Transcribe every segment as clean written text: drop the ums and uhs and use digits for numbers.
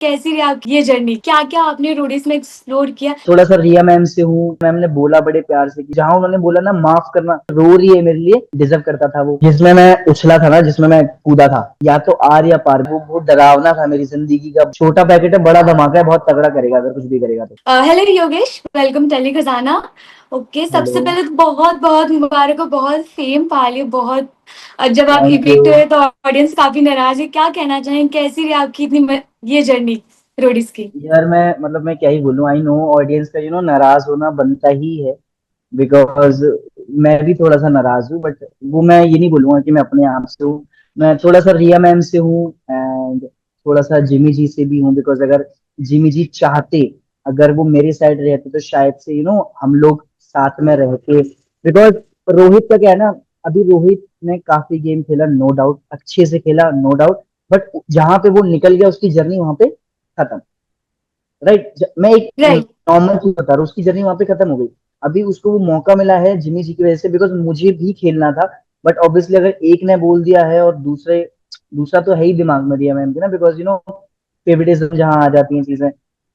कैसी रही आपकी ये जर्नी? क्या-क्या आपने रोडीज में एक्सप्लोर किया? थोड़ा सा रिया मैम से हूँ। मैम ने बोला बड़े प्यार से कि जहाँ उन्होंने बोला ना माफ करना, रो रही है मेरे लिए, डिजर्व करता था वो। जिसमें मैं उछला था ना, जिसमें मैं कूदा था, या तो आर या पार, वो बहुत डरावना था मेरी जिंदगी का। छोटा पैकेट है, बड़ा धमाका है, बहुत तगड़ा करेगा अगर कुछ भी करेगा तो। हेलो योगेश, वेलकम टेली खजाना। ओके, सबसे हेलो। पहले तो बहुत बहुत मुबारक हो, बहुत फेम पा लियो, बहुत। जब आप थैंक यू। इविक्ट हुए तो ऑडियंस काफी नाराज है, क्या कहना चाहेंगे, कैसी रही आपकी इतनी ये जर्नी रोडीज की? यार मैं क्या ही बोलूं, आई नो ऑडियंस का नाराज होना बनता ही है, बिकॉज मैं भी थोड़ा सा नाराज हूँ, बट वो मैं ये नहीं बोलूंगा कि मैं अपने आप से हूँ। मैं थोड़ा सा रिया मैम से हूँ, एंड थोड़ा सा जिमी जी से भी हूँ, बिकॉज अगर जिमी जी चाहते, अगर वो मेरे साइड रहते तो शायद से हम लोग साथ में रहते। बिकॉज रोहित का क्या है ना, अभी रोहित ने काफी गेम खेला, नो डाउट, अच्छे से खेला, नो डाउट, बट जहां पे वो निकल गया उसकी जर्नी वहां पे खत्म। राइट, मैं एक राइट। नॉर्मल चीज बता रहा हूँ, उसकी जर्नी वहां पे खत्म हो गई। अभी उसको वो मौका मिला है जिमी जी की वजह से, बिकॉज मुझे भी खेलना था। बट ऑब्वियसली अगर एक ने बोल दिया है और दूसरा तो है ही दिमाग में रिया मैम के ना, बिकॉज फेवरेटिज्म जहाँ आ जाती हैं चीजें।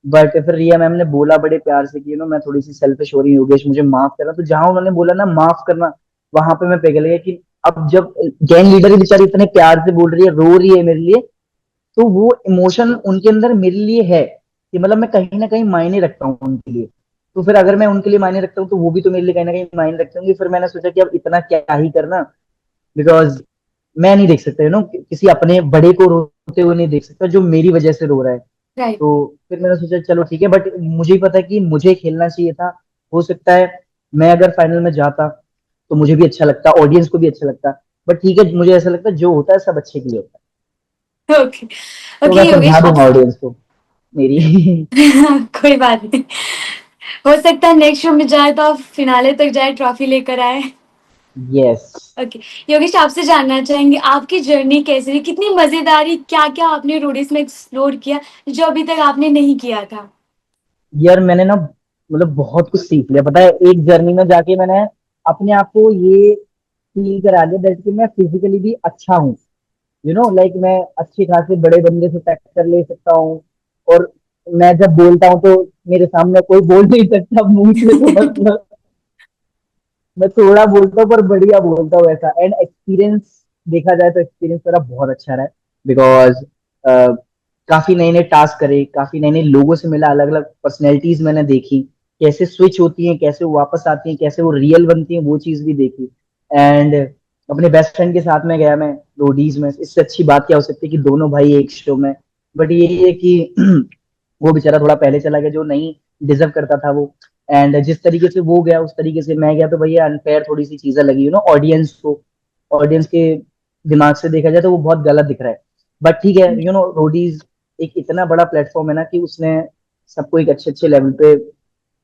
बट फिर रिया मैम ने बोला बड़े प्यार से कि मैं थोड़ी सी सेल्फिश हो रही हूँ योगेश, मुझे माफ करना। तो जहां उन्होंने बोला ना माफ करना, वहां पे मैं पिघल गया कि अब जब गैंग लीडर ही बेचारी इतने प्यार से बोल रही है, रो रही है मेरे लिए, तो वो इमोशन उनके अंदर मेरे लिए है कि मतलब मैं कहीं ना कहीं मायने रखता हूँ उनके लिए। तो फिर अगर मैं उनके लिए मायने रखता हूँ तो वो भी तो मेरे लिए कहीं ना कहीं मायने रखते होंगे। फिर मैंने सोचा कि अब इतना क्या ही करना, बिकॉज मैं नहीं देख सकता किसी अपने बड़े को रोते हुए नहीं देख सकता जो मेरी वजह से रो रहा है। राइट। तो फिर मैंने सोचा चलो ठीक है, बट मुझे ही पता है कि मुझे खेलना चाहिए था। हो सकता है मैं अगर फाइनल में जाता तो मुझे भी अच्छा लगता, ऑडियंस को भी अच्छा लगता, बट ठीक है, मुझे ऐसा लगता है जो होता है सब अच्छे के लिए होता है। ओके। तो ओके मैं समझा योगेश, आप दूंगा ऑडियंस को मेरी। कोई बात नहीं। हो सकता है नेक्स्ट शो में जाए तो आप फिनाले तक जाए, ट्रॉफी लेकर आए। यस। ओके। योगेश, आपसे जानना चाहेंगे आपकी जर्नी कैसी रही, कितनी मजेदारी, क्या क्या आपने रोडीज में एक्सप्लोर किया जो अभी तक आपने नहीं किया था? यार मैंने ना मतलब बहुत कुछ सीख लिया, पता है, एक जर्नी में जाके मैंने अपने आप को ये फील करा लिया दैट कि मैं फिजिकली भी अच्छा हूँ। लाइक मैं अच्छे खासे बड़े बंदे से टक्कर ले सकता हूँ। और मैं जब बोलता हूँ तो मेरे सामने कोई बोल नहीं सकता मुंह से, तो मतलब मैं थोड़ा बोलता हूँ पर बढ़िया बोलता हूँ ऐसा। एंड एक्सपीरियंस देखा जाए तो एक्सपीरियंस मेरा बहुत अच्छा रहा है, बिकॉज काफी नए नए टास्क करे, काफी नए नए लोगों से मिला, अलग अलग पर्सनैलिटीज मैंने देखी, कैसे स्विच होती हैं, कैसे वो वापस आती हैं, कैसे वो रियल बनती हैं, वो चीज भी देखी। एंड अपने बेस्ट फ्रेंड के साथ में गया मैं रोडीज में, इससे अच्छी बात क्या हो सकती है कि दोनों भाई एक शो में। बट ये है कि वो बेचारा थोड़ा पहले चला गया जो नहीं डिजर्व करता था वो। एंड जिस तरीके से वो गया उस तरीके से मैं गया, तो भैया अनफेयर थोड़ी सी चीजें लगी ऑडियंस को। ऑडियंस के दिमाग से देखा जाए तो वो बहुत गलत दिख रहा है। बट ठीक है, रोडीज एक इतना बड़ा प्लेटफॉर्म है ना कि उसने सबको एक अच्छे अच्छे लेवल पे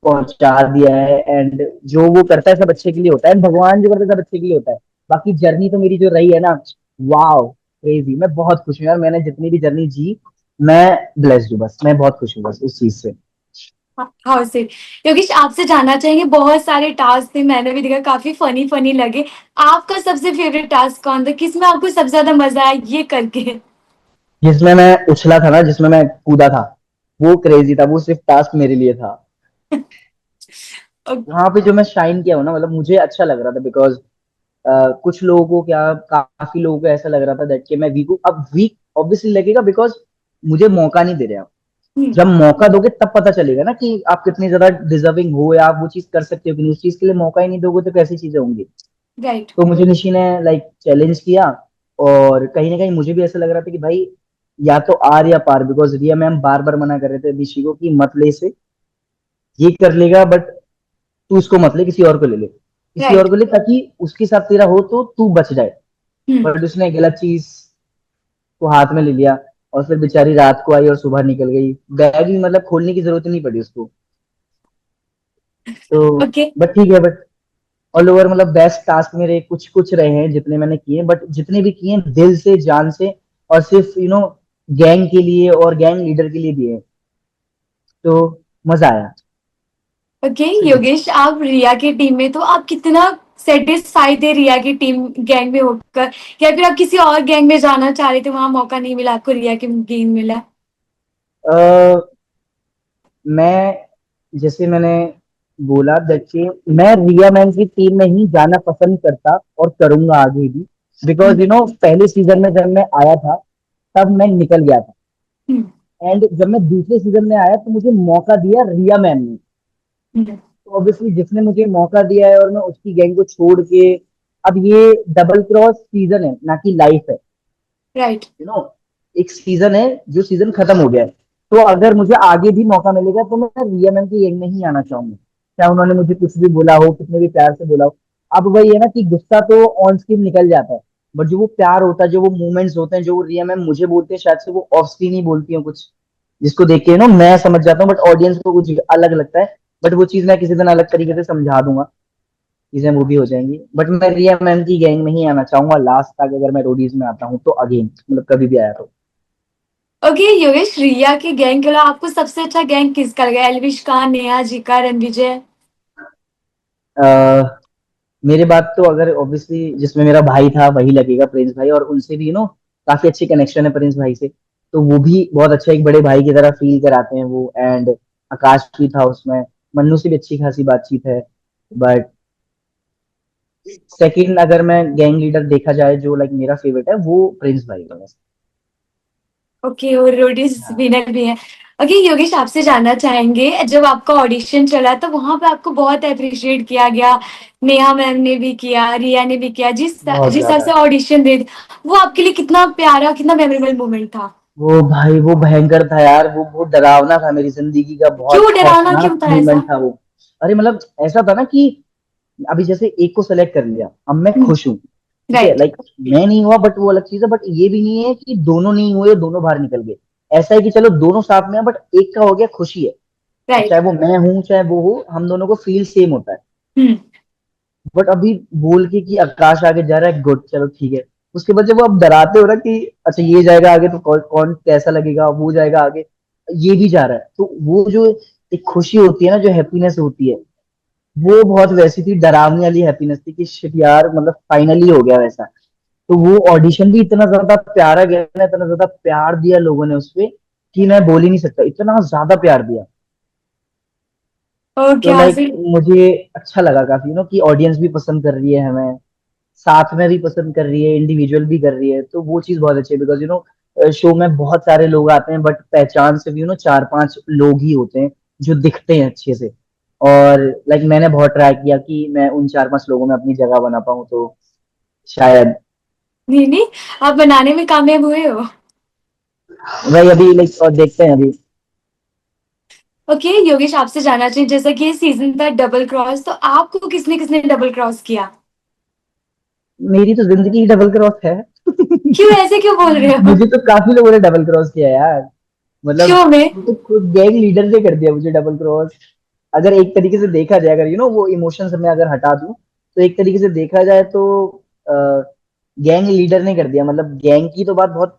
पहुंचा दिया है। एंड जो वो करता है सब अच्छे के लिए होता है, एंड भगवान जो करता है सब अच्छे के लिए होता है। बाकी जर्नी तो मेरी जो रही है ना, वाओ, क्रेजी, मैं बहुत खुश हूँ यार, मैंने जितनी भी जर्नी जी, मैं ब्लेस्ड हूँ, बस मैं बहुत खुश हूँ बस उस चीज से। हाँ से योगेश, आपसे जानना चाहेंगे, बहुत सारे टास्क थे, मैंने भी देखा, काफी फनी फनी लगे। आपका सबसे फेवरेट टास्क कौन था, किसमें आपको सबसे ज्यादा मजा आया ये करके? जिसमें मैं उछला था ना, जिसमें मैं कूदा था, वो क्रेजी था, वो सिर्फ टास्क मेरे लिए था। वहां पे जो मैं शाइन किया हूँ ना, मतलब मुझे अच्छा लग रहा था, बिकॉज कुछ लोगों को क्या, काफी लोगों को ऐसा लग रहा था दैट कि मैं वीक हूँ। अब वीक ऑब्वियसली लगेगा, बिकॉज मुझे मौका नहीं दे रहे आप। जब मौका दोगे तब पता चलेगा ना कि आप कितनी ज्यादा डिजर्विंग हो, या आप वो चीज कर सकते हो कि नहीं। उस चीज के लिए मौका ही नहीं दोगे तो कैसी चीजें होंगी। राइट। तो मुझे निशी ने लाइक चैलेंज किया, और कहीं ना कहीं मुझे भी ऐसा लग रहा था कि भाई या तो आर या पार, बिकॉज रिया मैम बार बार मना कर रहे थे निशी को कि मत ले इसे, ये कर लेगा बट तू इसको मत ले, किसी और को ले ले, किसी और राइट। को ले, ताकि उसके साथ तेरा हो तो तू बच जाए। बट उसने गलत चीज को हाथ में ले लिया, और फिर बेचारी रात को आई और सुबह निकल गई। बैग भी मतलब खोलने की जरूरत नहीं पड़ी उसको। तो ओके। बट ठीक है, बट ऑल ओवर मतलब बेस्ट टास्क मेरे कुछ कुछ रहे हैं जितने मैंने किए, बट जितने भी किए हैं दिल से, जान से, और सिर्फ गैंग के लिए और गैंग लीडर के लिए दिए। तो मजा आया। ओके योगेश, आप रिया की टीम में, तो आप कितना सेटिस्फाई थे रिया की टीम गैंग में होकर, या फिर आप किसी और गैंग में जाना चाह रहे थे, वहां मौका नहीं मिला आपको, रिया की गैंग मिला? अ, मैं जैसे मैंने बोला देखिए, मैं रिया मैन की टीम में ही जाना पसंद करता और करूंगा आगे भी। बिकॉज हम्म, पहले सीजन में जब मैं आया था तब मैं निकल गया था। हम्म, एंड जब मैं दूसरे सीजन में आया तो मुझे मौका दिया रिया मैन ने। हम्म, तो ऑब्वियसली जिसने मुझे मौका दिया है और मैं उसकी गैंग को छोड़ के, अब ये डबल क्रॉस सीजन है ना कि लाइफ है। राइट। यू नो एक सीजन है जो सीजन खत्म हो गया है। तो अगर मुझे आगे भी मौका मिलेगा तो मैं रिया मैम की गैंग में ही आना चाहूंगा, चाहे उन्होंने मुझे कुछ भी बोला हो, कितने भी प्यार से बोला हो। अब वही है ना कि गुस्सा तो ऑन स्क्रीन निकल जाता है, बट जो वो प्यार होता है, जो वो मूवमेंट्स होते हैं, जो वो रिया मैम मुझे बोलते हैं, शायद से वो ऑफ स्क्रीन ही बोलती हैं कुछ, जिसको देख के मैं समझ जाता हूँ, बट ऑडियंस को कुछ अलग लगता है। बट वो चीज मैं किसी दिन अलग तरीके से समझा दूंगा, चीजें वो भी हो जाएंगी। बट मैं रिया मैम की गैंग में ही आना चाहूंगा लास्ट तक, अगर मैं रोडीज में आता हूँ तो अगेन, कभी भी आया तो। ओके योगेश, रिया के गैंग के अलावा आपको सबसे अच्छा गैंग किसका लगा? एल्विश का, नेहा जीका, रणविजय? अ, मेरे बात तो अगर ऑब्वियसली जिसमें मेरा भाई था वही लगेगा, प्रिंस भाई। और उनसे भी काफी अच्छी कनेक्शन है प्रिंस भाई से। तो वो भी बहुत अच्छा एक बड़े भाई की तरह फील कराते हैं वो। एंड आकाश भी था उसमें, मन्नू से भी अच्छी खासी बातचीत है। बट सेकंड अगर मैं गैंग लीडर देखा जाए जो लाइक मेरा फेवरेट है, वो प्रिंस भाई है। ओके, और रोडीज हाँ। विनर भी है। ओके योगेश, आपसे जानना चाहेंगे, जब आपका ऑडिशन चला तो वहां पे आपको बहुत अप्रिशिएट किया गया। नेहा मैम ने भी किया, रिया ने भी किया, जिस बहुत जिस हिसाब से ज्यादा। ऑडिशन दे, वो आपके लिए कितना प्यारा, कितना मेमोरेबल मोमेंट था? वो भाई वो भयंकर था यार, वो बहुत डरावना था, मेरी जिंदगी का बहुत क्यों डरावना, खौफनाक क्यों था मोमेंट ऐसा? था वो। अरे ऐसा था ना कि अभी जैसे एक को सेलेक्ट कर लिया, अब मैं खुश हूँ, ठीक है, राइट। लाइक मैं नहीं हुआ बट वो अलग चीज है। बट ये भी नहीं है कि दोनों नहीं हुए, दोनों बाहर निकल गए। ऐसा है कि चलो दोनों साथ में है बट एक का हो गया, खुशी है। अब राइट। चाहे वो मैं हूँ चाहे वो हो, हम दोनों को फील सेम होता है। हम्म। बट अभी बोल के कि आकाश आगे जा रहा है, गुड, चलो ठीक है। उसके बाद जब वो आप डराते हो ना कि अच्छा ये जाएगा आगे तो कौन कैसा लगेगा, वो जाएगा आगे, ये भी जा रहा है, तो वो जो एक खुशी होती है ना, जो हैप्पीनेस होती है, वो बहुत वैसी थी, डरावनी वाली हैप्पीनेस थी कि शिट यार, फाइनली हो गया वैसा। तो वो ऑडिशन भी इतना ज्यादा प्यारा गया ना, इतना ज्यादा प्यार दिया लोगों ने उसपे कि मैं बोल ही नहीं सकता, इतना ज्यादा प्यार दिया। और तो क्या लाइक फिर? मुझे अच्छा लगा काफी कि ऑडियंस भी पसंद कर रही है हमें, साथ में भी पसंद कर रही है, इंडिविजुअल भी कर रही है। तो वो चीज बहुत अच्छी है, बिकॉज शो में बहुत सारे लोग आते हैं बट पहचान से भी चार पांच लोग ही होते हैं जो दिखते हैं अच्छे से। और लाइक मैंने बहुत ट्राई किया कि मैं उन चार पांच लोगों में अपनी जगह बना पाऊं, तो शायद। नहीं नहीं, आप बनाने में कामयाब हुए हो। भाई अभी लाइक और देखते हैं अभी। ओके योगेश, आपसे जानना चाहिए, जैसा कि ये सीजन था डबल क्रॉस, तो आपको किसने किसने डबल क्रॉस किया? मेरी तो जिंदगी ही डबल क्रॉस है। क्यों, ऐसे क्यों बोल रहे हो? मुझे तो काफी लोगों ने डबल क्रॉस किया यार। शो में? वो तो खुद गैंग लीडर ने कर दिया मुझे डबल क्रॉस। अगर एक तरीके से देखा जाए, अगर वो इमोशंस में अगर हटा दूं, तो एक तरीके से देखा जाए तो गैंग लीडर ने कर दिया। गैंग की तो बात बहुत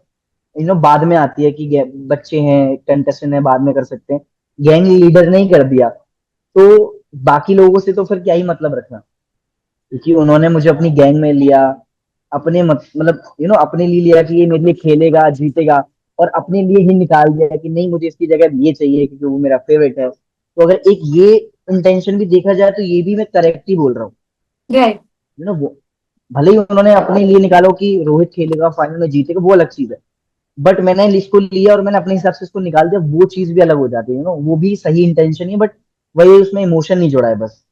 बाद में आती है कि बच्चे हैं, कंटेस्टेंट है, बाद में कर सकते हैं। गैंग लीडर ने ही कर दिया, तो बाकी लोगों से तो फिर क्या ही मतलब रखना, क्योंकि उन्होंने मुझे अपनी गैंग में लिया, अपने अपने लिए लिया कि ये मेरे लिए खेलेगा, जीतेगा, और अपने लिए ही निकाल दिया कि नहीं, मुझे इसकी जगह ये चाहिए क्योंकि वो मेरा फेवरेट है। तो अगर एक ये इंटेंशन भी देखा जाए तो ये भी मैं करेक्ट ही बोल रहा हूँ। राइट। वो भले ही उन्होंने अपने लिए निकालो कि रोहित खेलेगा, फाइनल में जीतेगा, वो अलग चीज है। बट मैंने इसको लिया और मैंने अपने हिसाब से इसको निकाल दिया, वो चीज भी अलग हो जाती है। वो भी सही इंटेंशन ही है, बट वही उसमें इमोशन नहीं जोड़ा है बस।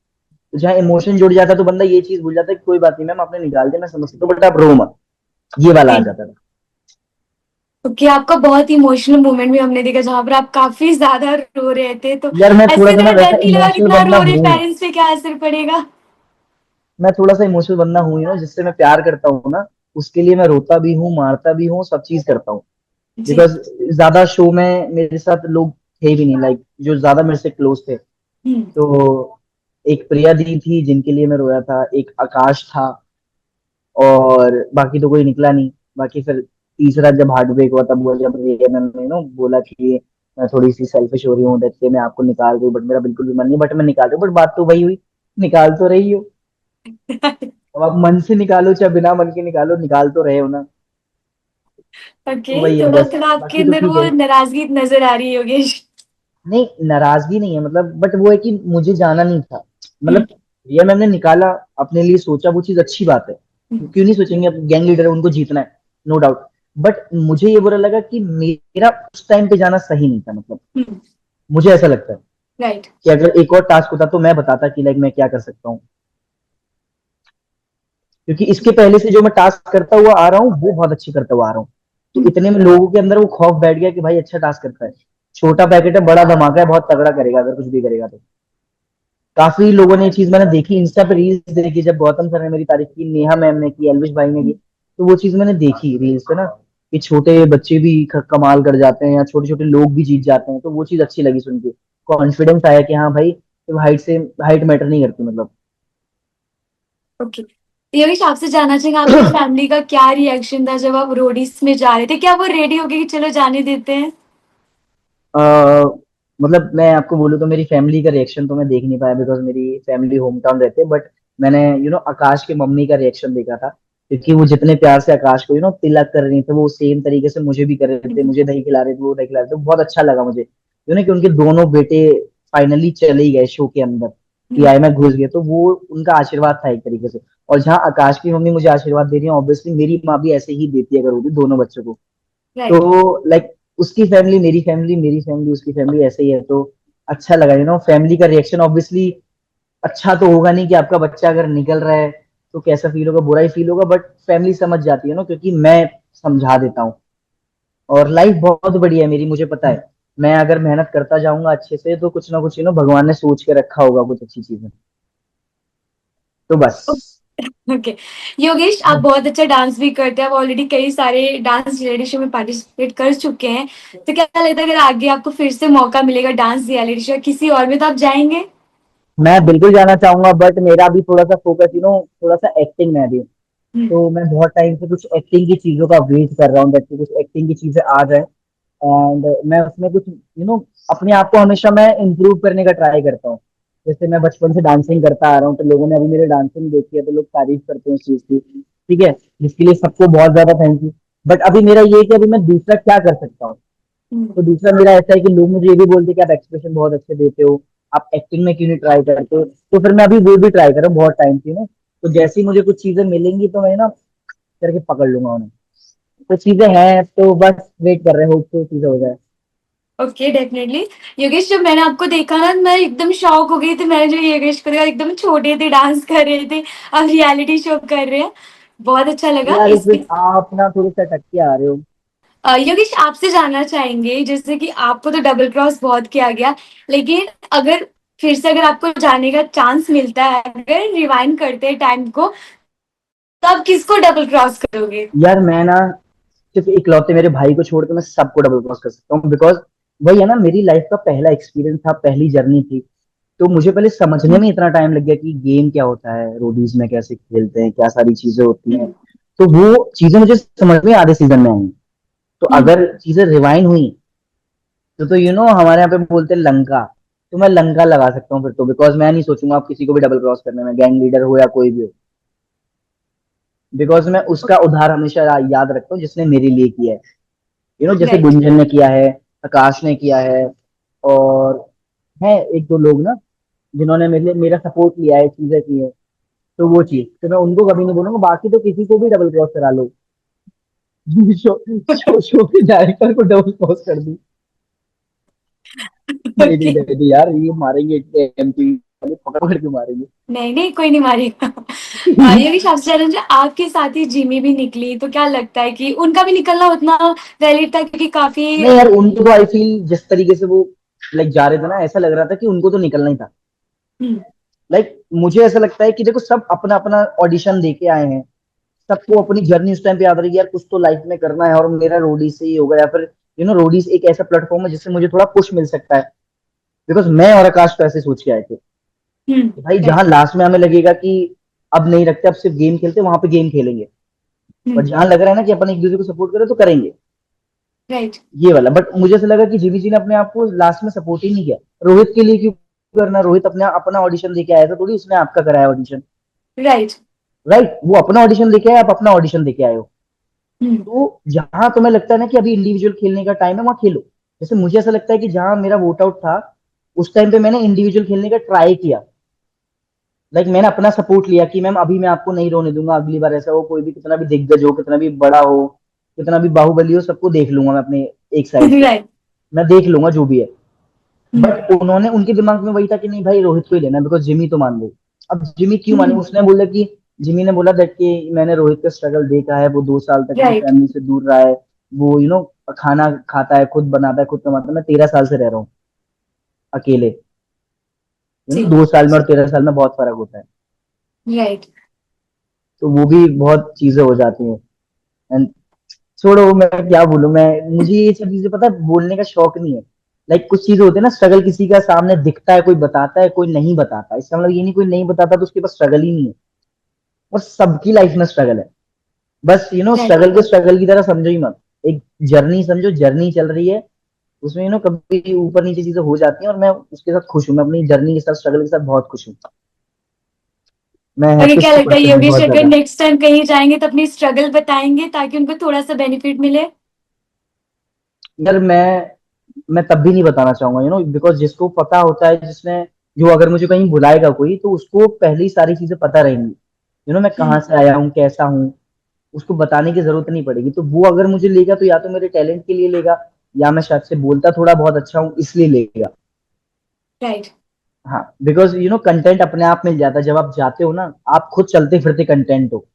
तो जहाँ इमोशन जुड़ जाता है तो बंदा ये चीज भूल जाता है कि कोई बात नहीं मैम, आपने निकाल दिया, मैं समझ सकता हूँ, बट आप रो मत, ये वाला आ जाता है। ओके, आपका बहुत इमोशनल मोमेंट भी हमने देखा जहां पर आप काफी ज्यादा रो रहे थे, तो यार मैं थोड़ा ऐसे सा ना तो डर वैसा नहीं लगा इमोशनल कितना बंदा रो रहे, हूँ। पेरेंट्स पे क्या असर पड़ेगा? मैं थोड़ा सा इमोशनल बंदा हूँ, जिससे मैं प्यार करता हूँ ना, उसके लिए मैं रोता भी हूँ, मारता भी हूँ, सब चीज करता हूँ। जी। बिकॉज ज्यादा शो में मेरे साथ लोग थे भी नहीं, लाइक जो ज्यादा मेरे से क्लोज थे। हम्म। तो एक प्रिया दी थी जिनके लिए मैं रोया था, एक आकाश था, और बाकी तो कोई निकला नहीं। बाकी फिर तीसरा जब हार्ट ब्रेक हुआ तब हुआ, जब रिया ने बोला कि मैं थोड़ी सी सेल्फिश हो रही हूँ, देखिए मैं आपको निकाल रही हूँ, बट मेरा बिल्कुल भी मन नहीं, बट मैं निकाल रही हूँ। बट बात तो वही हुई, निकाल तो रही हो। अब आप मन से निकालो चाहे बिना मन के निकालो, निकाल तो रहे हो ना। ओके, तो वही है थोड़ा बस, थोड़ा आपके बाकी तो अंदर ठीक वो है। नाराजगी नजर आ रही है योगेश। नहीं, नाराजगी नहीं है मतलब, बट वो है कि मुझे जाना नहीं था हम्म, मतलब। ये मैंने निकाला, अपने लिए सोचा, वो चीज अच्छी बात है। हम्म, क्यों नहीं सोचेंगे, अब गैंग लीडर है, उनको जीतना है, नो डाउट। बट मुझे ये बुरा लगा कि मेरा उस टाइम पे जाना सही नहीं था मतलब। हम्म, मुझे ऐसा लगता है राइट। कि अगर एक और टास्क होता तो मैं बताता कि लाइक मैं क्या कर सकता हूँ। क्योंकि इसके पहले से जो मैं टास्क करता हुआ आ रहा हूँ वो बहुत अच्छी करता हुआ आ रहा हूँ। तो हम्म, इतने में लोगों के अंदर वो खौफ बैठ गया कि भाई अच्छा टास्क करता है, छोटा पैकेट है बड़ा धमाका है, बहुत तगड़ा करेगा अगर कुछ भी करेगा तो। काफी लोगों ने ये चीज मैंने देखी, इंस्टा पे रील्स देखी, जब गौतम सर ने मेरी तारीफ की, नेहा मैम ने की, एल्विश भाई ने की, तो वो चीज मैंने देखी रील्स पे ना, कि छोटे बच्चे भी कमाल कर जाते हैं या छोटे छोटे लोग भी जीत जाते हैं, तो वो चीज अच्छी लगी सुन के। कॉन्फिडेंस आया कि हाँ भाई, तो हाइट मैटर नहीं करती मतलब। ओके, योगेश आपसे जानना चाहेंगे आपकी फैमिली का क्या रिएक्शन था जब आप रोडीज में जा रहे थे? क्या वो रेडी हो गए कि चलो जाने देते हैं? अ, मतलब मैं आपको बोलूँ तो मेरी फैमिली का रिएक्शन तो मैं देख नहीं पाया, बिकॉज मेरी फैमिली होम टाउन रहते, बट मैंने आकाश के मम्मी का रिएक्शन देखा था। क्योंकि वो जितने प्यार से आकाश को तिलक कर रही थे, वो सेम तरीके से मुझे भी कर रहे थे, हम्म, मुझे दही खिला रहे थे, वो दही खिला रहे थे, बहुत अच्छा लगा मुझे कि उनके दोनों बेटे फाइनली चले ही गए शो के अंदर, हम्म, टीआई में घुस गए, तो वो उनका आशीर्वाद था एक तरीके से। और जहाँ आकाश की मम्मी मुझे आशीर्वाद दे रही है, ऑब्वियसली मेरी माँ भी ऐसे ही देती है अगर होती दोनों बच्चों को। राइट। तो लाइक उसकी फैमिली मेरी फैमिली, मेरी फैमिली उसकी फैमिली, ऐसे ही है, तो अच्छा लगा फैमिली का रिएक्शन ऑब्वियसली अच्छा तो होगा नहीं कि आपका बच्चा अगर निकल रहा है तो कैसा फील होगा, बुरा ही फील होगा, बट फैमिली समझ जाती है ना, क्योंकि मैं समझा देता हूँ। और लाइफ बहुत बढ़िया है मेरी, मुझे पता है। मैं अगर मेहनत करता जाऊंगा अच्छे से तो कुछ ना कुछ भगवान ने सोच के रखा होगा कुछ अच्छी चीजें। तो बस। ओके, योगेश आप बहुत अच्छा डांस भी करते हैं, आप ऑलरेडी कई सारे डांस रियलिटी शो में पार्टिसिपेट कर चुके हैं। तो क्या लगता है अगर आगे आपको फिर से मौका मिलेगा डांस रियलिटी शो किसी और में, तो आप जाएंगे? मैं बिल्कुल जाना चाहूंगा, बट मेरा भी थोड़ा सा फोकस थोड़ा सा एक्टिंग में है अभी। हम्म, तो मैं बहुत टाइम से कुछ एक्टिंग की चीजों का वेट कर रहा हूँ, ताकि कुछ एक्टिंग की चीजें आ जाए। एंड मैं उसमें कुछ अपने आप को हमेशा मैं इम्प्रूव करने का ट्राई करता हूँ। जैसे मैं बचपन से डांसिंग करता आ रहा हूँ, तो लोगों ने अभी मेरे डांसिंग देखी है तो लोग तारीफ करते हैं उस चीज की, ठीक है, जिसके लिए सबको बहुत ज्यादा थैंक यू। बट अभी मेरा ये है कि अभी मैं दूसरा क्या कर सकता हूँ। हम्म, तो दूसरा मेरा ऐसा है कि लोग मुझे ये भी बोलते हैं कि आप एक्सप्रेशन बहुत अच्छे देते हो, आप एक्टिंग में क्यों नहीं ट्राई करते हो, तो फिर मैं अभी वो भी ट्राई कर रहा हूँ बहुत टाइम से तो जैसे ही मुझे कुछ चीजें मिलेंगी तो मैं करके पकड़ लूंगा उन्हें। तो चीजें हैं, तो बस वेट कर रहे हो तो चीजें हो जाए। Okay, definitely. योगेश जब मैंने आपको देखा ना, मैं एकदम शॉक हो गई थी। मैंने जो योगेश को देखा, एकदम छोटे थे, डांस कर रहे थे, अब रियलिटी शो कर रहे हैं। बहुत अच्छा लगा यार इसके। इसमें आप ना थोड़े से अटक के आ रहे हो। योगेश आपसे जानना चाहेंगे, जैसे कि आपको तो डबल क्रॉस बहुत किया गया, लेकिन अगर फिर से अगर आपको जाने का चांस मिलता है, अगर रिवाइंड करते हैं टाइम को, तो आप किसको डबल क्रॉस करोगे? यार मैं ना सिर्फ इकलौते मेरे भाई को छोड़ के मैं सबको डबल क्रॉस कर सकता हूँ, बिकॉज वही है ना, मेरी लाइफ का पहला एक्सपीरियंस था, पहली जर्नी थी। तो मुझे पहले समझने में इतना टाइम लग गया कि गेम क्या होता है, रोडीज में कैसे खेलते हैं, क्या सारी चीजें होती हैं। हम्म, तो वो चीजें मुझे समझ में आधे सीजन में आई। तो हम्म, अगर चीजें रिवाइंड हुई तो हमारे यहाँ पे बोलते हैं लंका। तो मैं लंका लगा सकता हूँ फिर तो, बिकॉज मैं नहीं सोचूंगा आप किसी को भी डबल क्रॉस करने में, गैंग लीडर हो या कोई भी हो। बिकॉज मैं उसका उधार हमेशा याद रखता हूँ जिसने मेरे लिए किया है। जैसे राइट। गुंजन ने किया है, आकाश ने किया है, और है एक दो लोग ना जिन्होंने मेरे लिए मेरा सपोर्ट लिया है, चीजें की है। तो वो चीज तो मैं उनको कभी नहीं बोलूंगा, बाकी तो किसी को भी डबल क्रॉस करा लो। शो के डायरेक्टर को डबल क्रॉस कर दी। नहीं नहीं ओके, नहीं नहीं यार, ये मारेंगे, एमपी वाले पकड़ पकड़ के मारेंगे। नहीं नहीं, कोई नहीं मारेगा। यही आपसे जानना चाहिए, आपके साथ ही जिमी भी निकली, तो क्या लगता है कि उनका भी निकलना उतना वैलिड था? क्योंकि काफी नहीं यार, उनको तो आई फील जिस तरीके से वो लाइक जा रहे थे ना, ऐसा लग रहा था कि उनको तो निकलना ही था। हम्म, लाइक मुझे ऐसा लगता है कि देखो, सब अपना अपना ऑडिशन दे के आए हैं, सबको अपनी जर्नी उस टाइम पे याद रही यार, कुछ तो लाइफ में करना है, और मेरा रोडीज से ही होगा, या फिर रोडीज एक ऐसा प्लेटफॉर्म है जिससे मुझे थोड़ा पुश मिल सकता है। बिकॉज मैं और आकाश तो ऐसे सोच के आए थे कि भाई जहां राइट। लास्ट में हमें लगेगा कि अब नहीं रखते, अब सिर्फ गेम खेलते, वहां पे गेम खेलेंगे। बट हम्म, जहां लग रहा है ना कि अपन एक दूसरे को सपोर्ट करें तो करेंगे, राइट। ये वाला। बट मुझे ऐसा लगा कि जीवी जी ने अपने आप को लास्ट में सपोर्ट ही नहीं किया। रोहित के लिए क्यों करना, रोहित अपने अपना ऑडिशन देके आया था, थोड़ी उसने आपका कराया ऑडिशन। राइट। राइट, वो अपना ऑडिशन लेके आया, आप अपना ऑडिशन देके आए हो। हम्म। तो जहां तुम्हें लगता है ना कि अभी इंडिविजुअल खेलने का टाइम है, वहां खेलो। जैसे मुझे ऐसा लगता है कि जहां मेरा वोट आउट था, उस टाइम पे मैंने इंडिविजुअल खेलने का ट्राई किया। मैंने अपना सपोर्ट लिया कि मैम अभी मैं आपको नहीं रोने दूंगा, अगली बार ऐसा हो, कोई भी कितना भी दिग्गज हो, कितना भी बड़ा हो, कितना भी बाहुबली हो, सबको देख लूंगा मैं अपने एक साइड से। राइट। मैं देख लूंगा जो भी है। हम्म। बट उन्होंने, उनके दिमाग में वही था कि नहीं भाई, रोहित को ही लेना, बिकॉज जिमी तो मान गई। अब जिमी क्यों मानी? हम्म। उसने बोला कि, जिमी ने बोला दैट कि मैंने रोहित का स्ट्रगल देखा है, वो 2 साल तक अपनी राइट। फैमिली से दूर रहा है। वो खाना खाता है, खुद बनाता है, खुद कमाता है। मैं 13 साल से रह रहा हूँ अकेले। जी। 2 साल में और 13 साल में बहुत फर्क होता है। राइट। तो वो भी बहुत चीजें हो जाती हैं। एंड छोड़ो, मैं क्या बोलूं। मैं, मुझे ये सब चीजें पता है, बोलने का शौक नहीं है। कुछ चीजें होती है ना, स्ट्रगल किसी का सामने दिखता है, कोई बताता है, कोई नहीं बताता। इसका मतलब ये नहीं कोई नहीं बताता तो उसके पास स्ट्रगल ही नहीं है। और सबकी लाइफ में स्ट्रगल है। बस राइट। स्ट्रगल को स्ट्रगल की तरह समझो ही मत। एक जर्नी समझो, जर्नी चल रही है। उसमें कभी ऊपर नीचे चीजें हो जाती हैं, और मैं उसके साथ खुश हूँ। मैं अपनी जर्नी के साथ, स्ट्रगल के साथ बहुत खुश हूँ। मैं और ये क्या हैप्पीस्ट लगता है पर्सन हूँ योगेश, बहुत अगर ज्यादा। नेक्स्ट टाइम कहीं जाएंगे तो अपनी स्ट्रगल बताएंगे ताकि उनको थोड़ा सा बेनिफिट मिले? यार मैं तब भी नहीं बताना चाहूंगा, बिकॉज जिसको पता होता है, जिसने, जो अगर मुझे कहीं बुलाएगा कोई, तो उसको पहले ही सारी चीजें पता रहेंगी। मैं कहाँ हम्म। से आया हूँ, कैसा हूँ। उसको बताने की जरूरत नहीं पड़ेगी। तो वो अगर मुझे लेगा तो या तो मेरे टैलेंट के लिए लेगा, या मैं शायद से बोलता थोड़ा बहुत अच्छा हूँ इसलिए लेगा। राइट। हाँ, बिकॉज कंटेंट अपने आप मिल जाता है जब आप जाते हो ना। आप खुद चलते फिरते कंटेंट हो।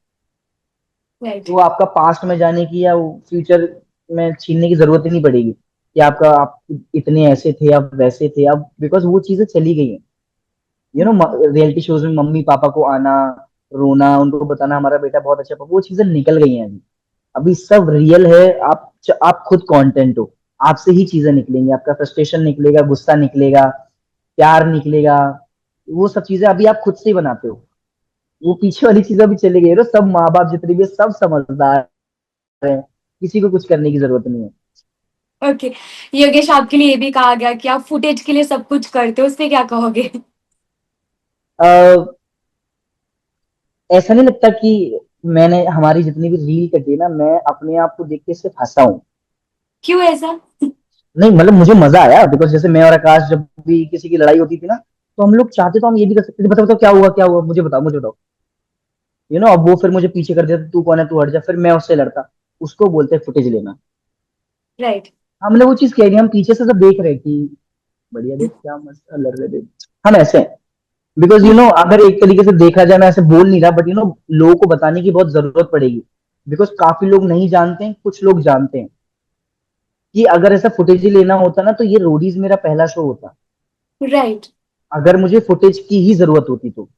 राइट। तो आपका पास्ट में जाने की या फ्यूचर में छीनने की जरूरत ही नहीं पड़ेगी कि आप इतने ऐसे थे, आप वैसे थे, अब बिकॉज वो चीजें चली गई हैं। रियलिटी शोज में मम्मी पापा को आना, रोना, उनको बताना हमारा बेटा बहुत अच्छा, वो चीजें निकल गई हैं अभी। अभी सब रियल है। आप खुद कंटेंट हो। आपसे ही चीजें निकलेंगी, आपका फ्रस्ट्रेशन निकलेगा, गुस्सा निकलेगा, प्यार निकलेगा। वो सब चीजें अभी आप खुद से ही बनाते हो। वो पीछे वाली चीजें अभी चली गई है। सब माँ बाप जितने भी हैं, सब समझदार हैं। किसी को कुछ करने की जरूरत नहीं है। ओके। योगेश, आपके लिए ये भी कहा गया कि आप फुटेज के लिए सब कुछ करते हो, उस पे क्या कहोगे? अ, ऐसा नहीं लगता कि मैंने, हमारी जितनी भी रील कटी है ना, मैं अपने आप को देख के सिर्फ हंसा हूं। क्यों ऐसा? नहीं, मतलब मुझे मजा आया, बिकॉज जैसे मैं और आकाश जब भी किसी की लड़ाई होती थी ना, तो हम लोग चाहते तो हम ये भी कर सकते थे, बताओ बताओ क्या हुआ, क्या हुआ, मुझे बताओ, मुझे बताओ। अब वो फिर मुझे पीछे कर देता, तू कौन है, तू हट जा, फिर मैं उससे लड़ता। उसको बोलते हैं फुटेज लेना। राइट। हमने वो चीज कह रही, हम पीछे से सब देख रहे कि बढ़िया, देख क्या मस्त लड़ रहे थे। हम ऐसे हैं। बिकॉज अगर एक तरीके से देखा जाए, मैं ऐसे बोल नहीं रहा, बट लोगों को बताने की बहुत जरूरत पड़ेगी। बिकॉज काफी लोग नहीं जानते हैं, कुछ लोग जानते हैं। कि अगर ऐसा फुटेज ही लेना होता ना, तो ये रोडीज मेरा पहला शो होता। राइट। अगर मुझे फुटेज की ही जरूरत होती तो।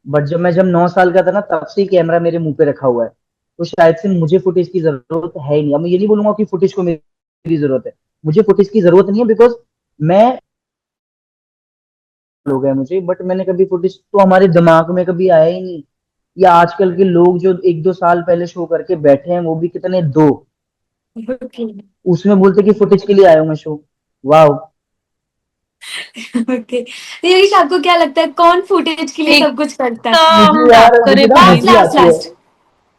बट जब 9 साल का था ना, तब से कैमरा मेरे मुंह पे रखा हुआ है। तो शायद से मुझे फुटेज की जरूरत है ही नहीं। अब मैं ये नहीं बोलूंगा कि फुटेज को मेरी जरूरत है। मुझे फुटेज की जरूरत नहीं है, बिकॉज मैं, हो गया मुझे, बट मैंने कभी फुटेज तो हमारे दिमाग में कभी आया ही नहीं। या आजकल के लोग जो 1-2 साल पहले शो करके बैठे हैं, वो भी कितने, दो, ओके। उसमें बोलते कि फुटेज के लिए आया हूँ मैं शो। वाह। ओके, तो योगेश, आपको क्या लगता है कौन फुटेज के लिए एक सब कुछ करता तो है? मुझे हम यार, बात करें मुझे ना लास्ट हंसी लास्ट आती है। लास्ट।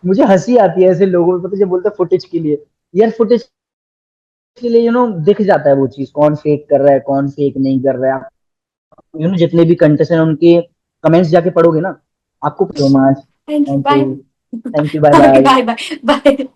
मुझे हंसी आती है ऐसे लोगों में, पता है, जब बोलते फुटेज के लिए। यार फुटेज के लिए दिख जाता है वो चीज, कौन फेक कर रहा है, कौन फेक नहीं कर रहा है। आप जितने भी कंटेस्टेंट उनके कमेंट्स जाके पढ़ोगे ना, आपको so much. Thank you, thank bye. You. Thank you, bye okay, bye. Bye bye bye.